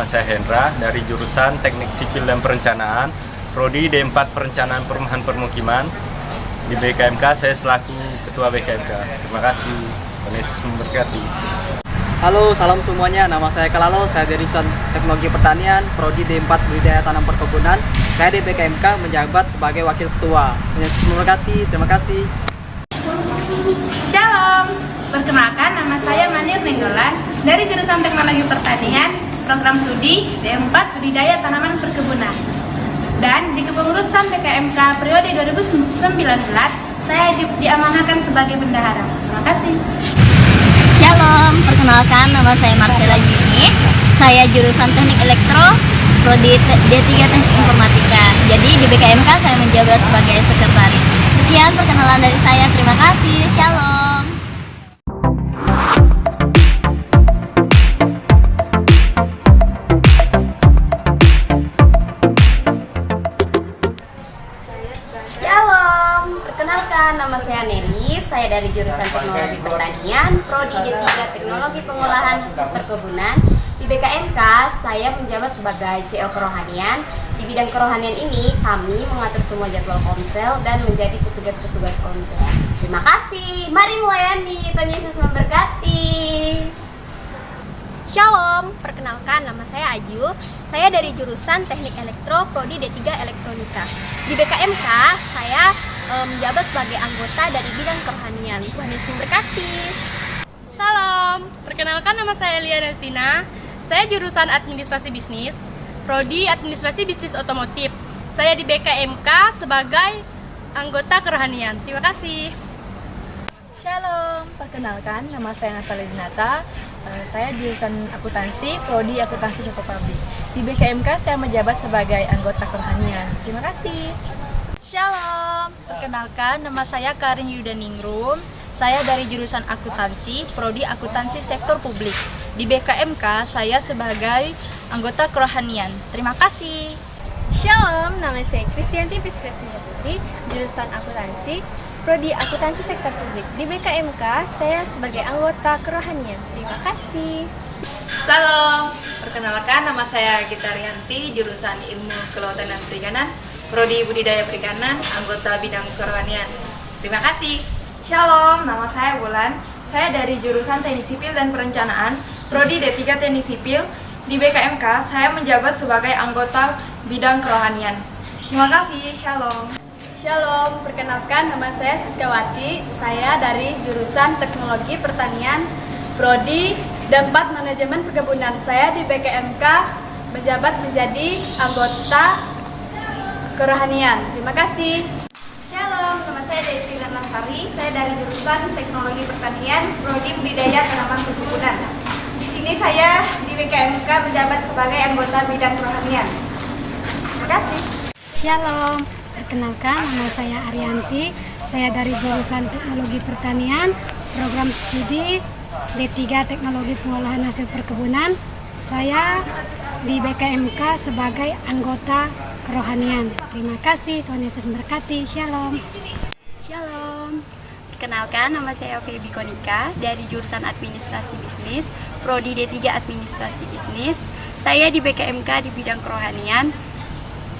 saya Hendra dari jurusan Teknik Sipil dan Perencanaan, Prodi D4 Perencanaan Perumahan Permukiman. Di BKMK saya selaku Ketua BKMK. Terima kasih. Tuhan Yesus memberkati. Halo, salam semuanya. Nama saya Kalalo, saya dari jurusan Teknologi Pertanian, Prodi D4 Budidaya Tanam Perkebunan. Saya di BKMK menjabat sebagai Wakil Ketua. Tuhan Yesus memberkati. Terima kasih. Shalom, perkenalkan nama saya Manir Nenggolan dari jurusan Teknologi Pertanian, program studi D4 Budidaya Tanaman Perkebunan. Dan di kepengurusan BKMK periode 2019, saya diamanahkan sebagai bendahara. Terima kasih. Shalom, perkenalkan nama saya Marcella Juni. Saya jurusan Teknik Elektro, Prodi D3 Teknik Informatika. Jadi di BKMK saya menjabat sebagai sekretaris. Sekian perkenalan dari saya, terima kasih. Shalom. Shalom, perkenalkan nama saya Nelly. Saya dari jurusan Teknologi Pertanian, Prodi D3 Teknologi Pengolahan Hasil Perkebunan. Di BKMK saya menjabat sebagai CO Kerohanian. Di bidang kerohanian ini kami mengatur semua jadwal konsel dan menjadi petugas-petugas konsel. Terima kasih. Mari melayani. Tuhan Yesus memberkati. Shalom, perkenalkan nama saya Aju. Saya dari jurusan Teknik Elektro, Prodi D3 Elektronika. Di BKMK saya menjabat sebagai anggota dari bidang kerohanian. Tuhan Yesus memberkati. Salam, perkenalkan nama saya Eliana Justina. Saya jurusan Administrasi Bisnis, Prodi Administrasi Bisnis Otomotif. Saya di BKMK sebagai anggota kerohanian. Terima kasih. Shalom, perkenalkan nama saya Natalia Dinata. Saya jurusan akuntansi, Prodi Akuntansi Syukur Publik. Di BKMK saya menjabat sebagai anggota kerohanian. Terima kasih. Shalom, perkenalkan nama saya Karin Yudaningrum. Saya dari jurusan akuntansi, Prodi Akuntansi Sektor Publik. Di BKMK saya sebagai anggota kerohanian. Terima kasih. Shalom, nama saya Kristianti Piskresina Putri, jurusan akuntansi, Prodi Akuntansi Sektor Publik. Di BKMK saya sebagai anggota kerohanian. Terima kasih. Salam, perkenalkan nama saya Gita Rianti, jurusan Ilmu Kelautan dan Perikanan, Prodi Budidaya Perikanan, anggota bidang kerohanian. Terima kasih. Shalom, nama saya Bulan. Saya dari jurusan Teknik Sipil dan Perencanaan, Prodi D3 Teknik Sipil. Di BKMK saya menjabat sebagai anggota bidang kerohanian. Terima kasih. Shalom. Shalom, perkenalkan nama saya Siskawati. Saya dari jurusan Teknologi Pertanian, Prodi D4 Manajemen Perkebunan. Saya di BKMK menjabat menjadi anggota kerohanian. Terima kasih. Shalom, nama saya Desi Lanasari. Saya dari jurusan Teknologi Pertanian, Prodi Budidaya Tanaman Perkebunan. Di sini saya di BKMK menjabat sebagai anggota bidang kerohanian. Terima kasih. Shalom, perkenalkan nama saya Arianti. Saya dari jurusan Teknologi Pertanian, program studi D3 Teknologi Pengolahan Hasil Perkebunan. Saya di BKMK sebagai anggota kerohanian. Terima kasih, Tuhan Yesus memberkati. Shalom. Shalom, perkenalkan nama saya Febi Konika dari jurusan Administrasi Bisnis, Prodi D3 Administrasi Bisnis. Saya di BKMK di bidang kerohanian.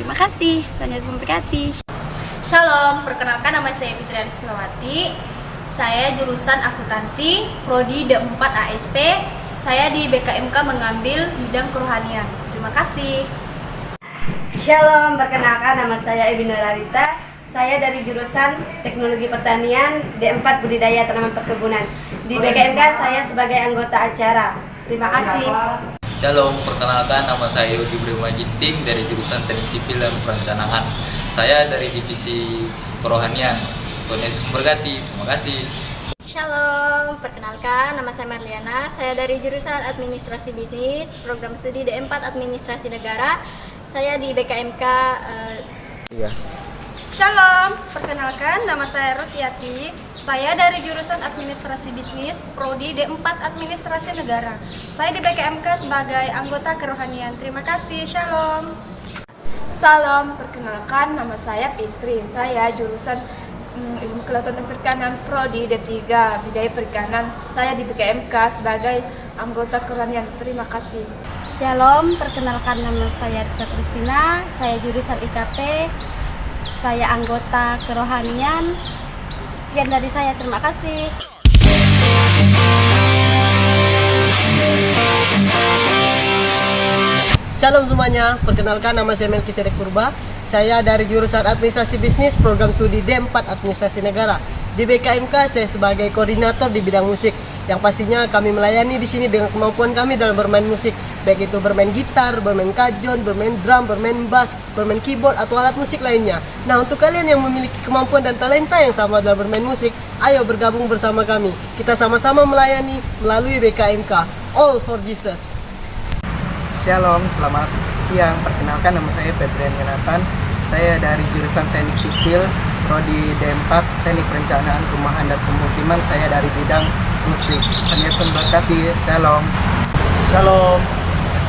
Terima kasih, Tuhan Yesus memberkati. Shalom, perkenalkan nama saya Fitriani Sinawati. Saya jurusan akuntansi, Prodi D4 ASP. Saya di BKMK mengambil bidang kerohanian. Terima kasih. Shalom, perkenalkan nama saya Ibi Larita. Saya dari jurusan Teknologi Pertanian D4 Budidaya Tanaman Perkebunan. Di BKMK saya sebagai anggota acara. Terima kasih. Shalom, perkenalkan nama saya Yogi Brima Ginting dari jurusan Teknik Sipil dan Perencanaan. Saya dari divisi kerohanian. Tuhan Yesus memberkati. Terima kasih. Shalom, perkenalkan nama saya Marliana. Saya dari jurusan Administrasi Bisnis, program studi D4 Administrasi Negara. Saya di BKMK. Shalom, perkenalkan nama saya Rutiati. Saya dari jurusan Administrasi Bisnis, Prodi D4 Administrasi Negara. Saya di BKMK sebagai anggota kerohanian. Terima kasih. Shalom. Salam, perkenalkan nama saya Fitri. Saya jurusan Ilmu Kelautan dan Perikanan Prodi D3 Budidaya Perikanan. Saya di BKMK sebagai anggota kerohanian. Terima kasih. Shalom, perkenalkan nama saya Rita Kristina, saya jurusan IKP, saya anggota kerohanian. Sekian dari saya, terima kasih. Shalom semuanya, perkenalkan nama saya Melkisedek Purba. Saya dari jurusan Administrasi Bisnis, program studi D4 Administrasi Negara. Di BKMK saya sebagai koordinator di bidang musik. Yang pastinya kami melayani di sini dengan kemampuan kami dalam bermain musik, baik itu bermain gitar, bermain kajon, bermain drum, bermain bass, bermain keyboard atau alat musik lainnya. Nah, untuk kalian yang memiliki kemampuan dan talenta yang sama dalam bermain musik, ayo bergabung bersama kami. Kita sama-sama melayani melalui BKMK. All for Jesus. Shalom, selamat siang. Perkenalkan nama saya Febrian Yonatan. Saya dari jurusan Teknik Sipil, Prodi D4 Teknik Perencanaan Perumahan dan Pemukiman. Saya dari bidang musik. Tuhan Yesus memberkati. Shalom. Shalom.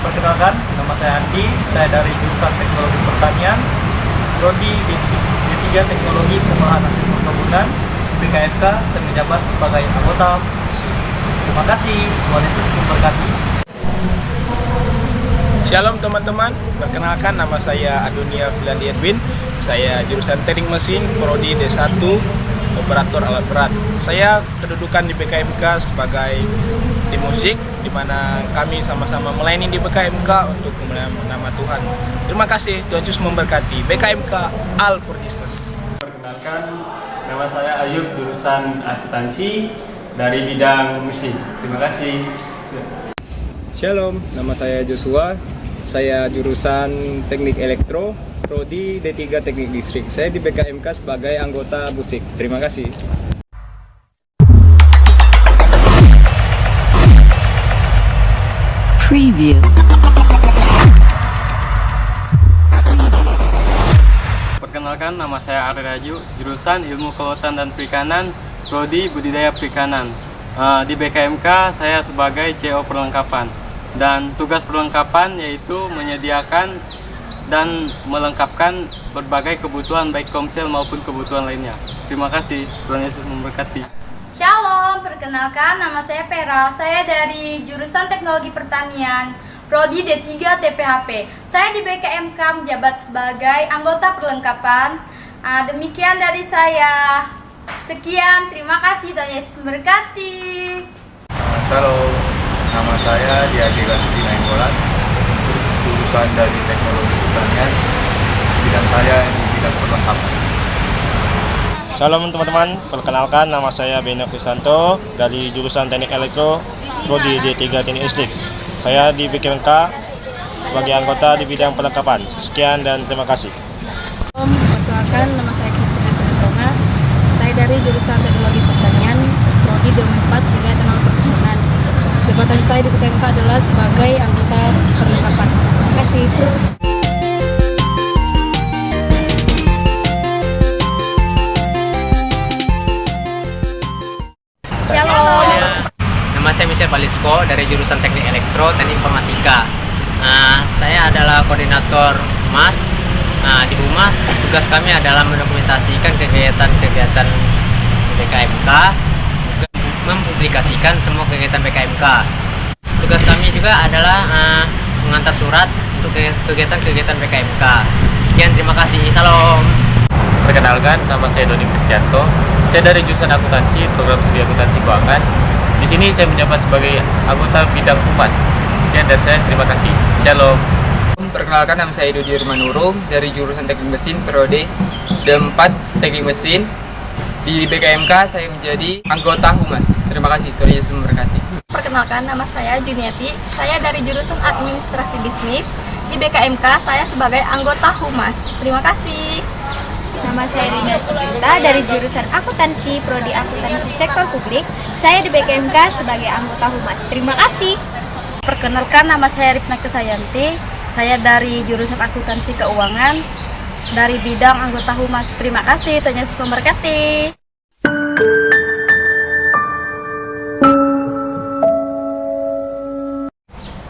Perkenalkan, nama saya Andi. Saya dari jurusan Teknologi Pertanian, Prodi D3 Teknologi Pengolahan Hasil Perkebunan. BKMK saya menjabat sebagai anggota musik. Terima kasih. Tuhan Yesus memberkati. Shalom teman-teman, perkenalkan nama saya Adonia Filandi Edwin. Saya jurusan Teknik Mesin, Prodi D1, Operator Alat Berat. Saya kedudukan di BKMK sebagai tim musik, di mana kami sama-sama melayani di BKMK untuk kemuliaan nama Tuhan. Terima kasih, Tuhan Yesus memberkati. BKMK All for Jesus. Perkenalkan, nama saya Ayub, jurusan akuntansi dari bidang musik. Terima kasih. Shalom, nama saya Joshua. Saya jurusan Teknik Elektro, Prodi D3 Teknik Listrik. Saya di BKMK sebagai anggota musik. Terima kasih. Preview. Perkenalkan, nama saya Ari Raju, jurusan Ilmu Kelautan dan Perikanan, Prodi Budidaya Perikanan. Di BKMK saya sebagai CO perlengkapan. Dan tugas perlengkapan yaitu menyediakan dan melengkapkan berbagai kebutuhan baik komsel maupun kebutuhan lainnya. Terima kasih, Tuhan Yesus memberkati. Shalom, perkenalkan nama saya Pera. Saya dari jurusan Teknologi Pertanian, Prodi D3 TPHP. Saya di BKMK menjabat sebagai anggota perlengkapan. Demikian dari saya. Sekian, terima kasih, Tuhan Yesus memberkati. Shalom, nama saya Diadi Rasdi Nainggolan, jurusan dari Teknologi Pertanian, bidang saya di bidang perlengkapan. Shalom teman-teman, perkenalkan nama saya Beno Kristanto dari jurusan Teknik Elektro, Prodi D3 Teknik Listrik. Saya di BKMK sebagai anggota di bidang perlengkapan. Sekian dan terima kasih. Perkenalkan, nama saya Kristina Sentonga. Saya dari jurusan Teknologi Pertanian, Prodi D4 Budidaya Tanaman Perkebunan. Jabatan saya di BKMK adalah sebagai anggota perlengkapan. Terima kasih. Shalom. Nama saya Michelle Palisko dari jurusan Teknik Elektro Teknik Informatika. Saya adalah koordinator HUMAS. Di HUMAS tugas kami adalah mendokumentasikan kegiatan-kegiatan BKMK, mempublikasikan semua kegiatan BKMK. Tugas kami juga adalah mengantar surat untuk kegiatan-kegiatan BKMK. Sekian, terima kasih. Salam. Perkenalkan, nama saya Doni Kristianto. Saya dari jurusan akuntansi, program studi akuntansi keuangan. Di sini saya menjabat sebagai anggota bidang humas. Sekian dari saya, terima kasih. Shalom. Perkenalkan, nama saya Dodi Irmanurung dari jurusan Teknik Mesin, periode D4 Teknik Mesin. Di BKMK saya menjadi anggota humas. Terima kasih, Tuhan Yesus memberkati. Perkenalkan, nama saya Juniati. Saya dari jurusan Administrasi Bisnis. Di BKMK saya sebagai anggota humas. Terima kasih. Nama saya Rina Susinta dari jurusan Akuntansi, Prodi Akuntansi Sektor Publik. Saya di BKMK sebagai anggota humas. Terima kasih. Perkenalkan, nama saya Ripna Kesayanti. Saya dari jurusan Akuntansi Keuangan dari bidang anggota humas. Terima kasih, Tuhan Yesus memberkati.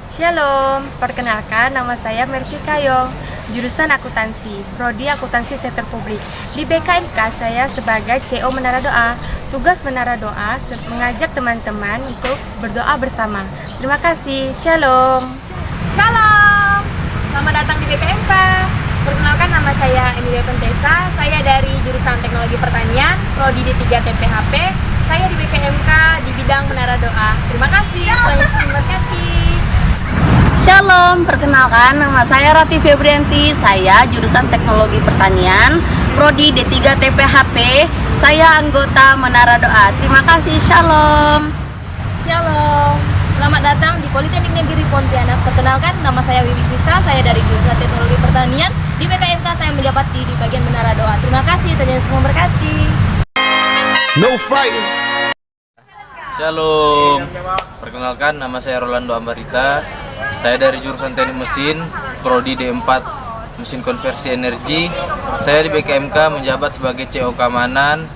Shalom, perkenalkan nama saya Mercy Kayong. jurusan akuntansi, prodi akuntansi sektor publik. Di BKMK saya sebagai CO Menara Doa. Tugas Menara Doa mengajak teman-teman untuk berdoa bersama. Terima kasih. Shalom. Shalom. Selamat datang di BKMK. Perkenalkan, nama saya Emilia Pentesa. Saya dari jurusan Teknologi Pertanian, prodi D3 TPHP. Saya di BKMK di bidang Menara Doa. Terima kasih. Tuhan Yesus memberkati. Shalom, perkenalkan nama saya Rati Febrianti, saya jurusan Teknologi Pertanian, prodi D3 TPHP, saya anggota Menara Doa. Terima kasih, shalom. Shalom. Selamat datang di Politeknik Negeri Pontianak. Perkenalkan, nama saya Wiwi Krista, saya dari jurusan Teknologi Pertanian. Di BKMK saya menjabat di bagian Menara Doa. Terima kasih, Tuhan Yesus memberkati. No fight. Shalom. Perkenalkan, nama saya Rolando Ambarita. Saya dari jurusan Teknik Mesin, prodi D4 Mesin Konversi Energi. Saya di BKMK menjabat sebagai CO Keamanan.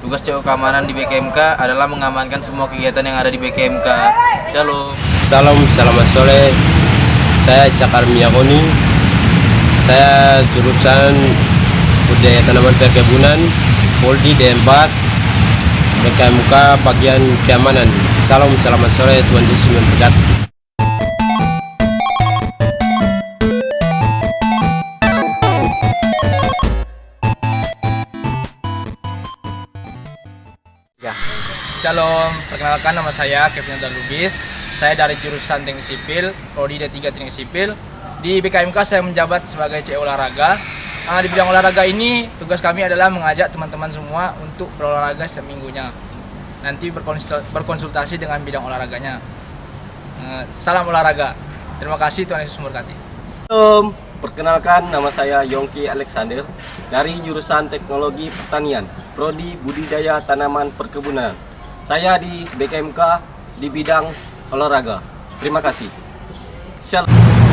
Tugas CO Keamanan di BKMK adalah mengamankan semua kegiatan yang ada di BKMK. Shalom. Salam, selamat sore. Saya Syakar Miyakoni. Saya jurusan Budidaya Tanaman Perkebunan, prodi D4 BKMK bagian keamanan. Salam, selamat sore. Tuhan Yesus memberkati. Shalom, perkenalkan nama saya Kevin dan Lubis. Saya dari jurusan Teknik Sipil, prodi D3 Teknik Sipil. Di BKMK saya menjabat sebagai CO olahraga. Di bidang olahraga ini tugas kami adalah mengajak teman-teman semua untuk berolahraga setiap minggunya. Nanti berkonsultasi dengan bidang olahraganya. Salam olahraga. Terima kasih, Tuhan Yesus memberkati. Shalom, perkenalkan nama saya Yongki Alexander dari jurusan Teknologi Pertanian, prodi Budidaya Tanaman Perkebunan. Saya di BKMK di bidang olahraga. Terima kasih. Shalom.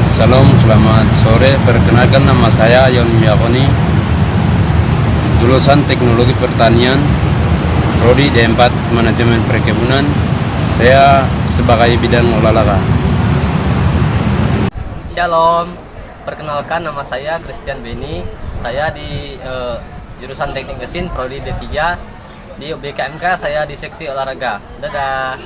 Salam, selamat sore. Perkenalkan, nama saya Yon Miyakoni, jurusan Teknologi Pertanian, prodi D4 Manajemen Perkebunan. Saya sebagai bidang olahraga. Shalom, perkenalkan nama saya Christian Beni. Saya di jurusan Teknik Mesin, prodi D3. Di BKMK saya di seksi olahraga. Dadah.